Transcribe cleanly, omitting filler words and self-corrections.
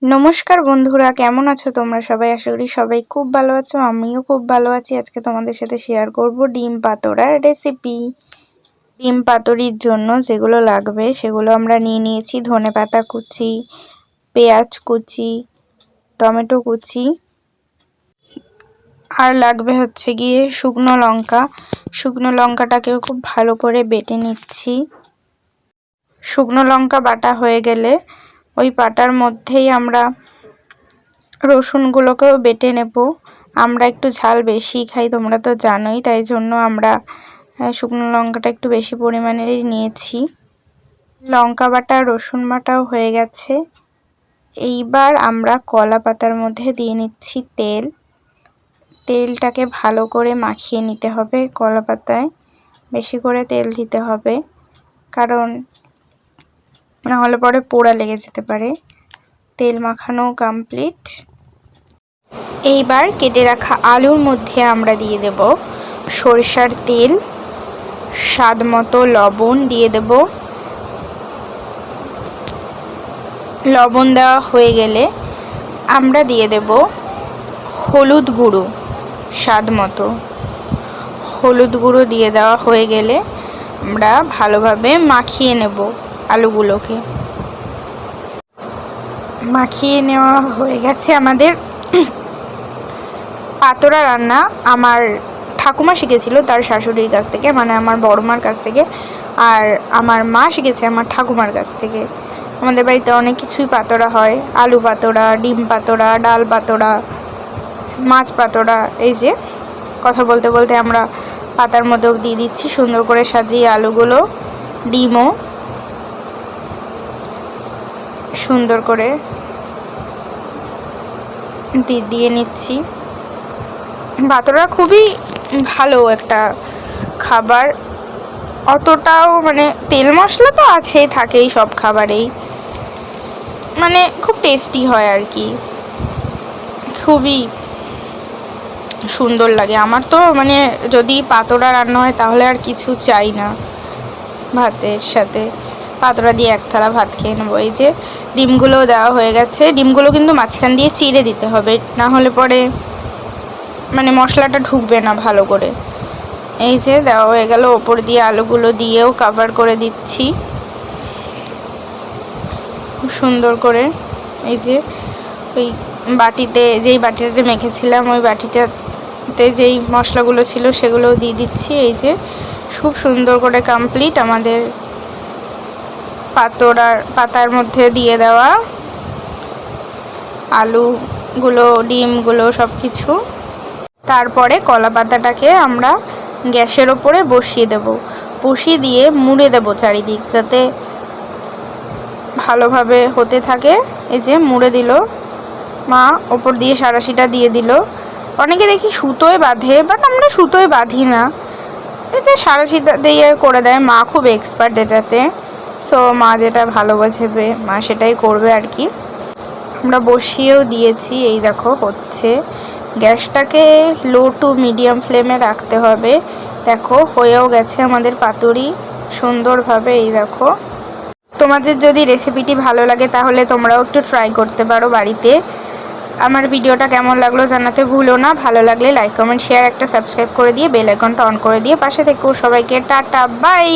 নমস্কার বন্ধুরা, কেমন আছো তোমরা সবাই? আশা করি সবাই খুব ভালো আছো। আমিও খুব ভালো আছি। আজকে তোমাদের সাথে শেয়ার করব ডিম পাতোড়ার রেসিপি। ডিম পাতুরির জন্য যেগুলো লাগবে সেগুলো আমরা নিয়ে নিয়েছি। ধনেপাতা কুচি, পেঁয়াজ কুচি, টমেটো কুচি, আর লাগবে হচ্ছে গিয়ে শুকনো লঙ্কা। শুকনো লঙ্কাটাকেও খুব ভালো করে বেটে নিচ্ছি। শুকনো লঙ্কা বাটা হয়ে গেলে ওই বাটার মধ্যেই আমরা রসুনগুলোকেও বেটে নেব। আমরা একটু ঝাল বেশি খাই, তোমরা তো জানোই, তাই জন্য আমরা শুকনো লঙ্কাটা একটু বেশি পরিমাণেরই নিয়েছি। লঙ্কা বাটা রসুন বাটাও হয়ে গেছে। এইবার আমরা কলা পাতার মধ্যে দিয়ে নিচ্ছি তেল। তেলটাকে ভালো করে মাখিয়ে নিতে হবে। কলা পাতায় বেশি করে তেল দিতে হবে, কারণ নাহলে পরে পোড়া লেগে যেতে পারে। তেল মাখানো কমপ্লিট। এইবার কেটে রাখা আলুর মধ্যে আমরা দিয়ে দেব সরিষার তেল, স্বাদ মতো লবণ দিয়ে দেব। লবণ দেওয়া হয়ে গেলে আমরা দিয়ে দেব হলুদ গুঁড়ো স্বাদ মতো। হলুদ গুঁড়ো দিয়ে দেওয়া হয়ে গেলে আমরা ভালোভাবে মাখিয়ে নেব আলুগুলোকে। মাখিয়ে নেওয়া হয়ে গেছে আমাদের পাতোড়া রান্না। আমার ঠাকুমা শিখেছিল তার শাশুড়ির কাছ থেকে, মানে আমার বড়মার কাছ থেকে, আর আমার মা শিখেছে আমার ঠাকুমার কাছ থেকে। আমাদের বাড়িতে অনেক কিছুই পাতোড়া হয়, আলু পাতোড়া, ডিম পাতোড়া, ডাল পাতোড়া, মাছ পাতোড়া। এই যে কথা বলতে বলতে আমরা পাতার মধ্যেও দিয়ে দিচ্ছি সুন্দর করে সাজিয়ে আলুগুলো, ডিমও সুন্দর করে দিয়ে নিচ্ছি। পাতোড়া খুবই ভালো একটা খাবার। অতটাও মানে তেল মশলা তো আছেই, থাকেই সব খাবারেই, মানে খুব টেস্টি হয় আর কি, খুবই সুন্দর লাগে। আমার তো মানে যদি পাতোড়া রান্না হয় তাহলে আর কিছু চাই না, ভাতের সাথে পাতোড়া দিয়ে এক থালা ভাত খেয়ে নেবো। এই যে ডিমগুলো দেওয়া হয়ে গেছে। ডিমগুলো কিন্তু মাঝখান দিয়ে চিড়ে দিতে হবে, না হলে পরে মানে মশলাটা ঢুকবে না ভালো করে। এই যে দেওয়া হয়ে গেল। ওপর দিয়ে আলুগুলো দিয়েও কভার করে দিচ্ছি খুব সুন্দর করে। এই যে ওই বাটিতে, যেই বাটিটাতে মেখেছিলাম ওই বাটিটাতে যেই মশলাগুলো ছিল সেগুলোও দিয়ে দিচ্ছি। এই যে খুব সুন্দর করে কমপ্লিট আমাদের পাতার মধ্যে দিয়ে দেওয়া আলুগুলো, ডিমগুলো সব কিছু। তারপরে কলা পাতাটাকে আমরা গ্যাসের ওপরে বসিয়ে দেব। বসিয়ে দিয়ে মুড়ে দেব চারিদিক, যাতে ভালোভাবে হতে থাকে। এই যে মুড়ে দিল মা, ওপর দিয়ে সাঁড়াশিটা দিয়ে দিল। অনেকে দেখি সুতোয় বাঁধে, বাট আমরা সুতোয় বাঁধি না, এটা সাঁড়াশি দিয়ে করে দেয়। মা খুব এক্সপার্ট এটাতে, সো মা যেটা ভালো বোঝেবে মা সেটাই করবে আর কি। আমরা বসিয়েও দিয়েছি। এই দেখো হচ্ছে। গ্যাসটাকে লো টু মিডিয়াম ফ্লেমে রাখতে হবে। দেখো হয়েও গেছে আমাদের পাতুরি সুন্দরভাবে। এই দেখো, তোমাদের যদি রেসিপিটি ভালো লাগে তাহলে তোমরাও একটু ট্রাই করতে পারো বাড়িতে। আমার ভিডিওটা কেমন লাগলো জানাতে ভুলো না। ভালো লাগলে লাইক, কমেন্ট, শেয়ার, একটা সাবস্ক্রাইব করে দিয়ে বেল আইকনটা অন করে দিয়ে পাশে থেকো। সবাইকে টাটা, বাই।